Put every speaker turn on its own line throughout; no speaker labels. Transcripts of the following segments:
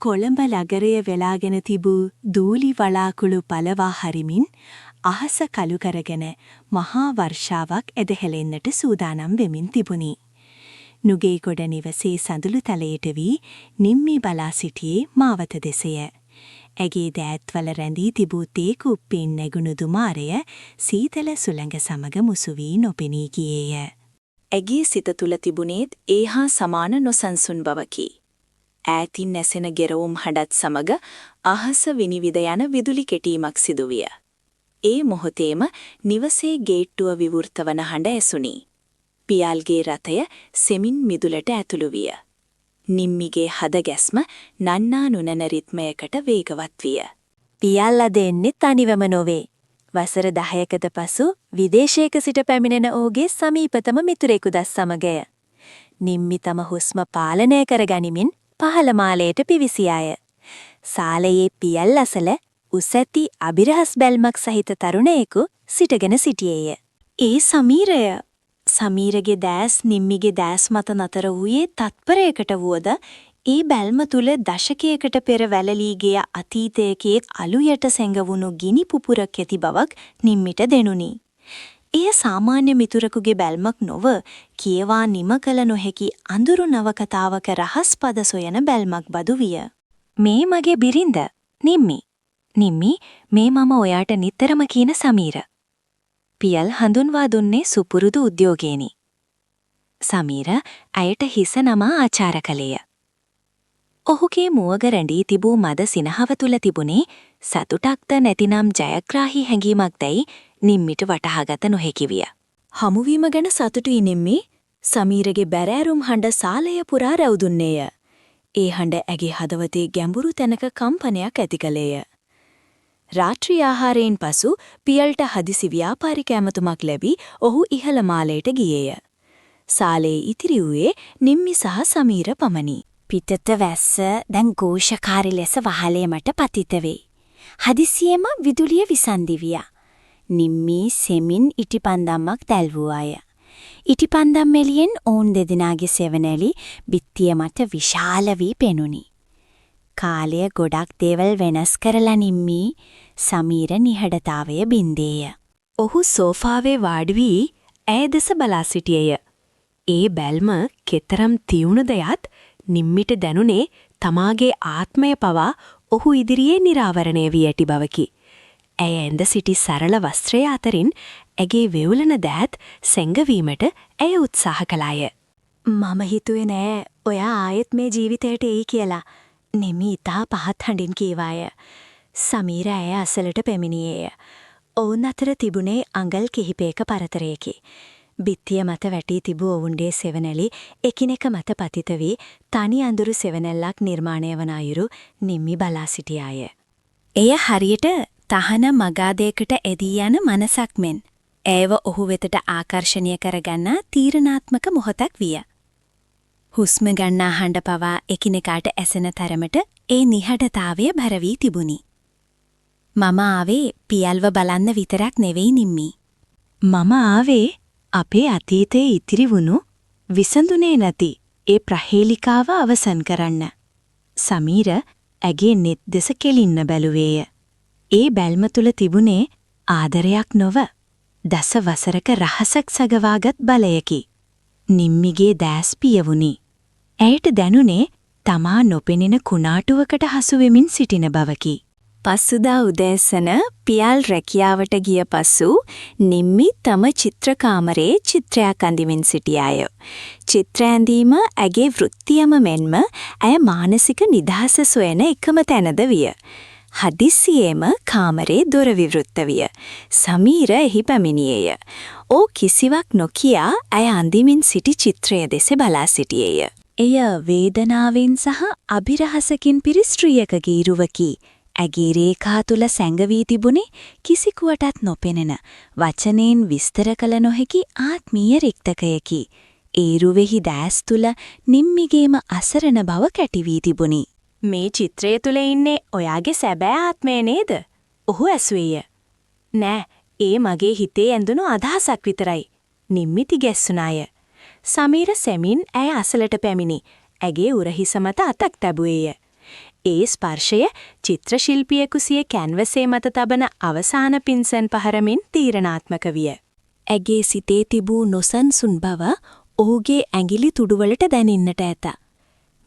කොළඹ නගරය වෙලාගෙන තිබූ දූලි වලාකුළු පලවා හරිමින් අහස කළු කරගෙන මහා වර්ෂාවක් එදහෙලෙන්නට සූදානම් වෙමින් තිබුණි. නුගේගොඩ නිවසේ සඳුළු තලයට වී නිම්මි බලා සිටියේ මාවත දෙසය. ඇගේ දෑත්වල රැඳී තිබූ තේකුප්පින් නැගුණු දුමාරය සීතල සුළඟ සමග මුසු වී නොපෙනී ගියේය. ඇගේ සිත තුළ තිබුණේත් ඒ හා සමාන නොසන්සුන් බවකි. ඈතින් නැසෙන ගෙරවුම් හඬත් සමග අහස විනිවිද යන විදුලි කෙටීමක් සිදුවිය. ඒ මොහොතේම නිවසේ ගේට්ටුව විවෘත වන හඬ ඇසුණි. පියාල්ගේ රථය සෙමින් මිදුලට ඇතුළු විය. නිම්මිගේ හද ගැස්ම නන්නා නුනන රිත්මයකට වේගවත් විය.
පියාල්ලා දෙන්නේ තනිවම නොවේ. වසර 10කට පසු විදේශයක සිට පැමිණෙන ඔහුගේ සමීපතම මිතුරෙකුදස් සමගය. නිම්මි තම හුස්ම පාලනය කරගනිමින් පහළ මාලයට පිවිසියාය. සාලයේ පියල් අසල උසැති අබිරහස් බැල්මක් සහිත තරුණයෙකු සිටගෙන සිටියේය. ඒ සමීරය. සමීරගේ දැස් නිම්මිගේ දැස් මත නතර වූයේ තත්පරයකට වුවද ඒ බැල්ම තුල දශකයකට පෙර වැළලී ගිය අතීතයේ අලුයට සැඟවුණු ගිනි පුපුරක් ඇති බවක් නිම්මිට දෙනුනි. එය සාමාන්‍ය මිතුරෙකුගේ බැල්මක් නොව කියවා නිම කළ නොහැකි අඳුරු නවකතාවක රහස් පද සොයන බැල්මක් බදු විය. මේ මගේ බිරිඳ නිම්මි. නිම්මි මේ මම ඔයාට නිතරම කියන සමීර. පියල් හඳුන්වා දුන්නේ සුපුරුදු උද්‍යෝගේනි. සමීර ඇයට හිස නමා ආචාර කළේය. ඔහුගේ මුවග රැඳී තිබූ මද සිනහව තුල තිබුණේ සතුටක්ද නැතිනම් ජයග්‍රාහී හැඟීමක් දැයි නිම්මිට වටහාගත නොහැකි විය.
හමුවීම ගැන සතුටුයි නිම්මි. සමීරගේ බැරෑරුම් හඬ සාලය පුරා රැවුදුන්නේය. ඒ හඬ ඇගේ හදවතේ ගැඹුරු තැනක කම්පනයක් ඇති කළේය. රාත්‍රී ආහාරයෙන් පසු පියල්ට හදිසි ව්‍යාපාරික ඇමතුමක් ලැබී ඔහු ඉහළ මාලයට ගියේය. සාලේ ඉතිරි වූයේ නිම්මි සහ සමීර පමණි.
පිටත වැස්ස දැන් ഘോഷකාරී ලෙස වහලයමට පතිත වෙයි. හදිසියෙම විදුලිය විසන්දිවියා. නිම්මි සෙමින් ඉටිපන්දම්මක් දැල්වුවාය. ඉටිපන්දම් මෙලියෙන් ඔවුන් දෙදෙනාගේ සෙවණැලි බිත්තිය මත විශාල වී පෙනුනි. කාලය ගොඩක් දේවල් වෙනස් කරලා නිම්මි සමීර නිහඬතාවය බින්දේය.
ඔහු සෝෆාවේ වාඩි වී ඈ දෙස බලා සිටියේය. ඒ බැල්ම කෙතරම් තියුණුද යත් නිම්මිට දැනුනේ තමාගේ ආත්මය පවා ඔහු ඉදිරියේ නිරාවරණය වී ඇති බවකි. ඇය ඇඳ සිටි සරල වස්ත්‍රය අතරින් ඇගේ වෙවුලන දෑත් සැඟවීමට ඇය උත්සාහ කළාය.
මම හිතුවේ නෑ ඔයා ආයෙත් මේ ජීවිතයට එයි කියලා. නිම්මි ඉතා පහත් හඬින් කීවාය. සමීර ඇය අසලට පැමිණියේය. ඔවුන් අතර තිබුණේ අඟල් කිහිපයක පරතරයකි. බිත්තිය මත වැටී තිබූ ඔවුන්ගේ සෙවණැලි එකිනෙක මත පතිත වී තනි අඳුරු සෙවණැල්ලක් නිර්මාණය වන අයුරු නිම්මි බලා සිටියාය. එය හරියට තහන මගාදයකට ඇදී යන මනසක් මෙන් ඇයව ඔහු වෙතට ආකර්ෂණය කරගන්නා තීරණාත්මක මොහොතක් විය. හුස්ම ගන්නා හඬ පවා එකිනෙකාට ඇසෙන තරමට ඒ නිහඬතාවය බර වී තිබුණි. මම ආවේ පියල්ව බලන්න විතරක් නෙවෙයි නිම්මි.
මම ආවේ අපේ අතීතයේ ඉතිරි වුණු විසඳුනේ නැති ඒ ප්‍රහේලිකාව අවසන් කරන්න. සමීර ඇගේ නෙත් දෙස කෙලින්න බැලුවේය. ඒ බැල්ම තුල තිබුණේ ආදරයක් නොව දස වසරක රහසක් සගවාගත් බලයකි. නිම්මිගේ දැස් පියවුනි. ඇයට දැනුනේ තමා නොපෙනෙන කුණාටුවකට හසු වෙමින් සිටින බවකි.
පස්සුදා උදෑසන පියල් රැකියාවට ගිය පසු නිම්මි තම චිත්‍රකාමරයේ චිත්‍රයක් අඳිමින් සිටියාය. චිත්‍ර ඇඳීම ඇගේ වෘත්තියම මෙන්ම ඇය මානසික නිදහස සොයන එකම තැනද විය. හදිස්සියේම කාමරේ දොර විවෘත විය. සමීර එහි පැමිණියේය. ඕ කිසිවක් නොකියා ඇය අඳිමින් සිටි චිත්‍රය දෙස බලා සිටියේය. එය වේදනාවෙන් සහ අභිරහසකින් පිරි ස්ත්‍රියකගේ ඉරුවකි. ඇගේ රේඛා තුල සැඟවී තිබුණේ කිසිකුවටත් නොපෙනෙන වචනෙන් විස්තර කළ නොහැකි ආත්මීය රික්තකයකි. ඒ රුවෙහි දැස් තුල නිම්මිගේම අසරණ බව කැටි වී තිබුණි.
මේ චිත්‍රය තුල ඉන්නේ ඔයාගේ සැබෑ ආත්මය නේද? ඔහු ඇසුවේය. නෑ, ඒ මගේ හිතේ ඇඳුණු අදහසක් විතරයි. නිම්මිති ගැස්සුනාය. සමීර සෙමින් ඇය අසලට පැමිණි. ඇගේ උරහිස මත අතක් තැබුවේය. ඒ ස්පර්ශය චිත්‍රශිල්පියෙකු සිය කැන්වසේ මත තබන අවසාන පින්සන් පහරමින් තීරණාත්මක විය.
ඇගේ සිතේ තිබූ නොසන්සුන් බව ඔහුගේ ඇඟිලි තුඩුවලට දැනෙන්නට ඇත.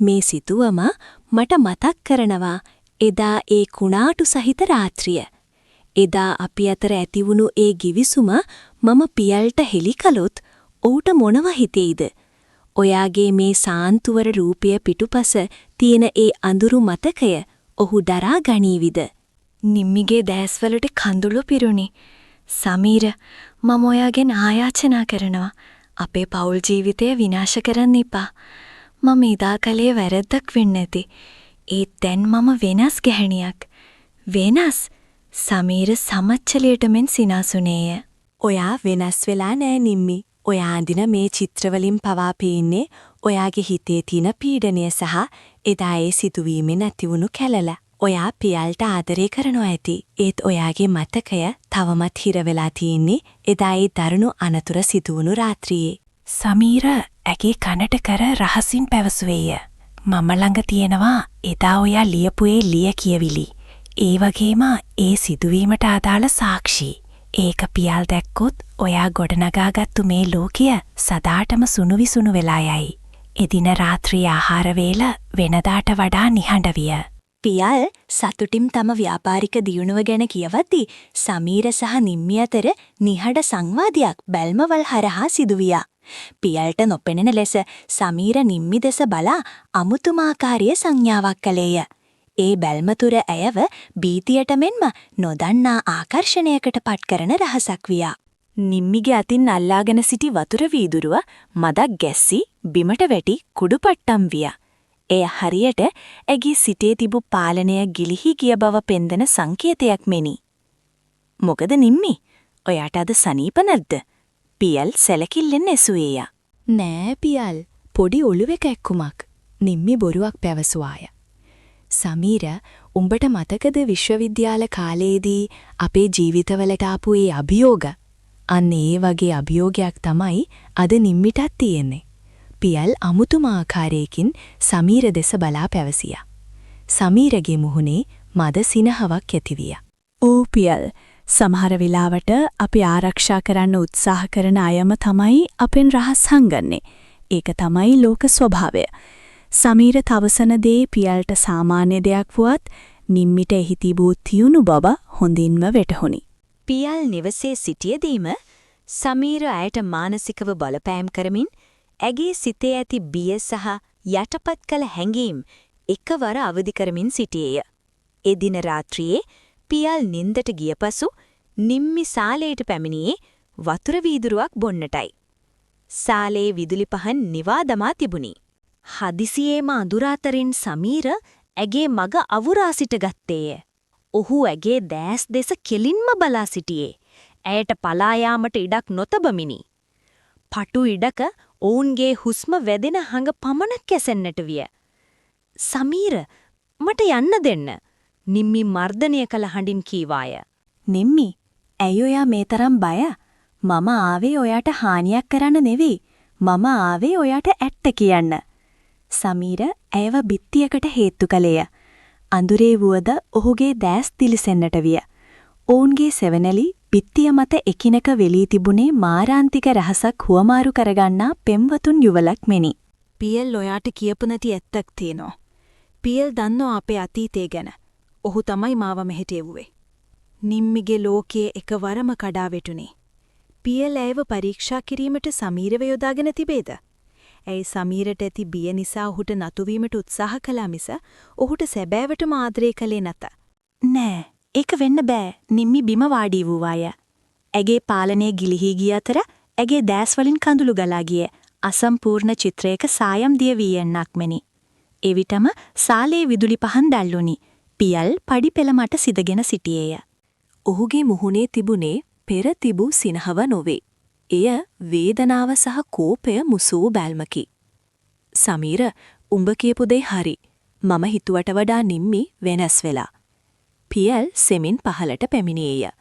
මේ සිතුවම මට මතක් කරනවා එදා ඒ කුණාටු සහිත රාත්‍රිය. එදා අපි අතර ඇතිවුණු ඒ ගිවිසුම මම පියල්ට හෙළි කළොත් ඔහුට මොනව හිතෙයිද? ඔයාගේ මේ සාන්තුවර රූපය පිටුපස තියෙන ඒ අඳුරු මතකය ඔහු දරා ගනීවිද?
නිම්මිගේ දැස්වලට කඳුළු පිරුණි. සමීර, මම ඔයාගෙන් ආයාචනා කරනවා. අපේ පෞල් ජීවිතය විනාශ කරන්න එපා. මම ඉදා කලේ වැරද්දක් වෙන්න ඇති. ඒත් දැන් මම වෙනස් ගැහණියක්. වෙනස්? සමීර සමච්චලයට මෙන් සිනාසුනේය.
ඔයා වෙනස් වෙලා නෑ නිම්මි. ඔයා අඳින මේ චිත්‍රවලින් පවා පේන්නේ ඔයාගේ හිතේ තියෙන පීඩනය සහ එදා ඒ සිදුවීමෙන් ඇතිවුණු කැළල. ඔයා පියල්ට ආදරය කරනවා ඇති. ඒත් ඔයාගේ මතකය තවමත් හිර වෙලා තියෙන්නේ එදා ඒ දරුණු අනතුර සිදුවුණු රාත්‍රියේ.
සමීර ඇගේ කනට කර රහසින් පැවසුවේය. මම ළඟ තියෙනවා එදා ඔයා ලියපු ඒ ලිය කියවිලි. ඒ වගේම ඒ සිදුවීමට අදාළ සාක්ෂි. ඒක පියල් දැක්කොත් ඔයා ගොඩනගාගත්තු මේ ලෝකය සදාටම සුණුවිසුණු වෙලා යයි. එදින රාත්‍රී ආහාර වේල වෙනදාට වඩා නිහඬ විය.
පියල් සතුටින් තම ව්‍යාපාරික දියුණුව ගැන කියවද්දී සමීර සහ නිම්මි අතර නිහඬ සංවාදයක් බැල්මවල් හරහා සිදුවියා. පියල්ට නොපෙනෙන ලෙස සමීර නිම්මි දෙස බලා අමුතුමාකාරයේ සංඥාවක් කළේය. ඒ බැල්ම තුර ඇයව බීතියට මෙන්ම නොදන්නා ආකර්ෂණයකට පත් කරන රහසක් වියා.
නිම්මිගේ අතින් අල්ලාගෙන සිටි වතුර වීදුරුව මදක් ගැස්සි බිමට වැටි කුඩුපට්ටම් විය. එය හරියට ඇගේ සිතේ තිබූ පාලනය ගිලිහි ගිය බව පෙන්වන සංකේතයක් මෙනි. "මොකද නිම්මි? ඔයාට අද සනීප නැද්ද?" පියල් සැලකිල්ලෙන් ඇසුවේය.
"නෑ පියල්, පොඩි ඔළුවේ කැක්කුමක්." නිම්මි බොරුවක් පැවසුවාය. "සමීර, උඹට මතකද විශ්වවිද්‍යාල කාලයේදී අපේ ජීවිතවලට ආපු ඒ අභියෝග? අන්න ඒ වගේ අභියෝගයක් තමයි අද නිම්මිටත් තියෙන්නේ." පියල් අමුතුම ආකාරයකින් සමීර දෙස බලා පැවසියා. සමීරගේ මුහුණේ මද සිනහවක් ඇතිවිය.
"ඕ පියල්, සමහර වෙලාවට අපි ආරක්ෂා කරන්න උත්සාහ කරන අයම තමයි අපෙන් රහස් හංගන්නේ. ඒක තමයි ලෝක ස්වභාවය." සමීර තවසන දේ පියල්ට සාමාන්‍ය දෙයක් වුවත් නිම්මිට එහි තිබූ තියුණු බව හොඳින්ම වැටහුණි.
පියල් නිවසේ සිටියදීම සමීර ඇයට මානසිකව බලපෑම් කරමින් ඇගේ සිතේ ඇති බිය සහ යටපත් කළ හැඟීම් එකවර අවදි කරමින් සිටියේය. එදින රාත්‍රියේ පියල් නින්දට ගිය පසු නිම්මි සාලයට පැමිණියේ වතුර වීදුරුවක් බොන්නටයි. සාලේ විදුලි පහන් නිවා දමා තිබුණි. හදිසියේම අඳුර අතරින් සමීර ඇගේ මග අවුරා සිට ගත්තේය. ඔහු ඇගේ දෑස් දෙස කෙලින්ම බලා සිටියේ. ඇයට පලා යාමට ඉඩක් නොතබමිනි. පටු ඉඩක ඔවුන්ගේ හුස්ම වැදෙන හඟ පමණක් ඇසෙන්නට විය. "සමීර, මට යන්න දෙන්න." නිම්මි මර්ධනය කළ හඬින් කීවාය.
"නිම්මි, ඇයි ඔයා මේ තරම් බය? මම ආවේ ඔයාට හානියක් කරන්න නෙවෙයි. මම ආවේ ඔයාට ඇත්ත කියන්න." සමීර ඇයව බිත්තියකට හේතු කළේය. අඳුරේ වුවද ඔහුගේ දෑස් දිලිසෙන්නට විය. ඔවුන්ගේ සෙවණැලි බිත්තිය මත එකිනෙක වෙලී තිබුණේ මාරාන්තික රහසක් හුවමාරු කරගන්නා පෙම්වතුන් යුවලක් මෙනි.
පියල් ඔයාට කියපු නැති ඇත්තක් තියෙනවා. පියල් දන්නවා අපේ අතීතය ගැන. ඔහු තමයි මාව මෙහෙට එව්වේ. නිම්මිගේ ලෝකයේ එකවරම කඩා වැටුනේ. පියල් ඇයව පරීක්ෂා කිරීමට සමීරව යොදාගෙන තිබේද? ඇයි සමීරට ඇති බිය නිසා ඔහුට නතුවීමට උත්සාහ කළා මිස ඔහුට සැබෑවටම ආදරය කළේ නැත.
"නෑ, ඒක වෙන්න බෑ." නිම්මි බිම වාඩි වූවාය. ඇගේ පාලනය ගිලිහි ගිය අතර ඇගේ දෑස් වලින් කඳුළු ගලා ගියේ අසම්පූර්ණ චිත්‍රයක සායම් දිය වී යන්නක් මෙනි. එවිටම සාලේ විදුලි පහන් දැල්ලුණි. පියල් පඩිපෙළ මට සිදගෙන සිටියේය. ඔහුගේ මුහුණේ තිබුණේ පෙර තිබූ සිනහව නොවේ. එය වේදනාව සහ කෝපය මුසූ බැල්මකි. "සමීර, උඹ කියපු දේ හරි. මම හිතුවට වඩා නිම්මි වෙනස් වෙලා." පියල් සෙමින් පහලට පැමිණියේය.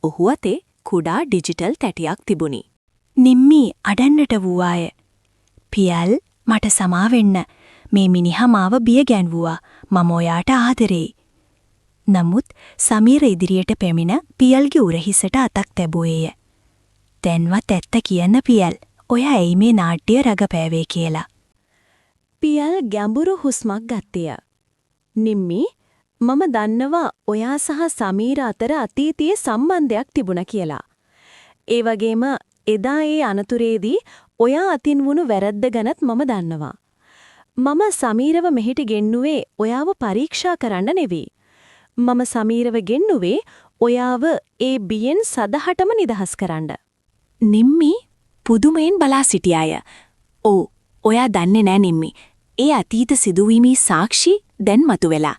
ඔහු අතේ කුඩා ඩිජිටල් තැටියක් තිබුණි. නිම්මි අඩන්නට වූවාය. "පියල්, මට සමා වෙන්න. මේ මිනිහා මාව බිය ගැන්වුවා. මම ඔයාට ආදරෙයි. නමුත් සමීර ඉදිරියට පැමිණ පියල්ගේ උරහිසට අතක් තැබුවේය. දැන්වත් ඇත්ත කියන්න පියල්. ඔයා ඇයි මේ නාට්‍ය රඟපෑවේ කියලා.
පියල් ගැඹුරු හුස්මක් ගත්තේය. නිම්මි, මම දන්නවා ඔයා සහ සමීර අතර අතීතයේ සම්බන්ධයක් තිබුණා කියලා. ඒ වගේම එදා ඒ අනතුරේදී ඔයා අතින් වුණු වැරද්ද ගැනත් මම දන්නවා. මම සමීරව මෙහෙට ගෙන්නුවේ ඔයාව පරීක්ෂා කරන්න නෙවෙයි. මම සමීරව ගෙන්නුවේ ඔයාව ඒ බියෙන් සදහටම නිදහස් කරන්න.
නිම්මි පුදුමයෙන් බලා සිටියාය. "ඕ, ඔයා දන්නේ නෑ නිම්මි. ඒ අතීත සිදුවීමේ සාක්ෂි දැන් මතුවෙලා.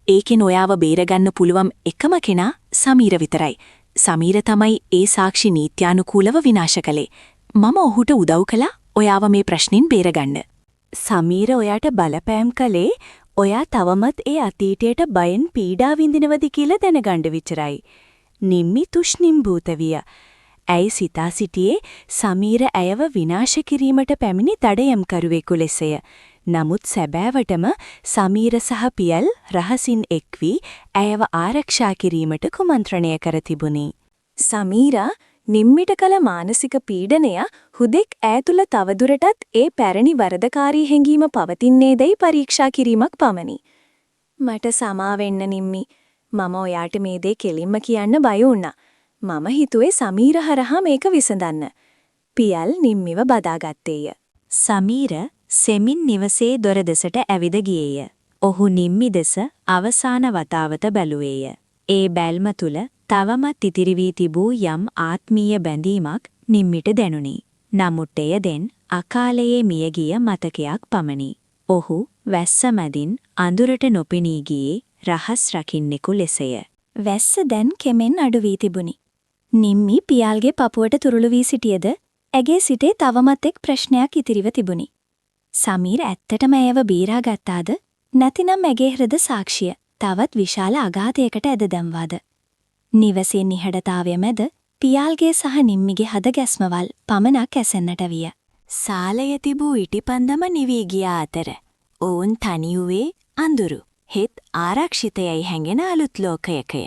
ඒකෙන් ඔයාව බේරගන්න පුළුවන් එකම කෙනා සමීර විතරයි. සමීර තමයි ඒ සාක්ෂි නීත්‍යානුකූලව විනාශ කළේ. මම ඔහුට උදව් කළා ඔයාව මේ ප්‍රශ්نين බේරගන්න."
සමීර ඔයාට බලපෑම් කළේ ඔයා තවමත් ඒ අතීතයට බයෙන් පීඩා විඳිනවද කියලා දැනගන්න විතරයි. නිම්මි තුෂ්ණිම්භූත විය. ඇයි සිතා සිටියේ සමීර ඇයව විනාශ කිරීමට පැමිණි දඩයම් කරුවෙකු ලෙසය. නමුත් සැබෑවටම සමීර සහ පියල් රහසින් එක් වී ඇයව ආරක්ෂා කිරීමට කුමන්ත්‍රණය කර තිබුණි. සමීරා නිම්මිට කළ මානසික පීඩනය හුදෙක් ඈ තුල තවදුරටත් ඒ පැරණි වරදකාරී හැඟීම පවතින්නේදයි පරීක්ෂා කිරීමක් පමණි. මට සමා වෙන්න නිම්මි. මම ඔයාට මේ දේ කෙලින්ම කියන්න බය වුණා. මම හිතුවේ සමීර හරහා මේක විසඳන්න. පියල් නිම්මිව බදාගත්තේය.
සමීර සෙමින් නිවසේ දොර දෙසට ඇවිද ගියේය. ඔහු නිම්මි දෙස අවසාන වතාවත බැලුවේය. ඒ බැල්ම තුල තවමත් ඉතිරි වී තිබූ යම් ආත්මීය බැඳීමක් නිම්මිට දැනුනි. නමුත් එය දැන් අකාලයේ මියගිය මතකයක් පමණි. ඔහු වැස්ස මැදින් අඳුරට නොපෙනී ගියේ රහස් රකින්නෙකු ලෙසය.
වැස්ස දැන් කෙමෙන් අඩු වී තිබුණි. නිම්මි පියාල්ගේ පපුවට තුරුළු වී සිටියද ඇගේ සිටේ තවමත් එක් ප්‍රශ්නයක් ඉතිරිව තිබුණි. සමීර ඇත්තටම ඇයව බීරා ගත්තාද? නැතිනම් ඇගේ හෘද සාක්ෂිය තවත් විශාල අගාධයකට ඇද දැම්වාද? නිවසේ නිහඬතාවය මැද පියාල්ගේ සහ නිම්මිගේ හදගැස්මවල් පමණක් ඇසෙන්නට විය.
සාලය තිබූ ඉටිපන්දම නිවී ගියා අතර ඔවුන් තනිවුවේ අඳුරු හෙත් ආරක්ෂිතයයි හැඟෙන අලුත් ලෝකයකය.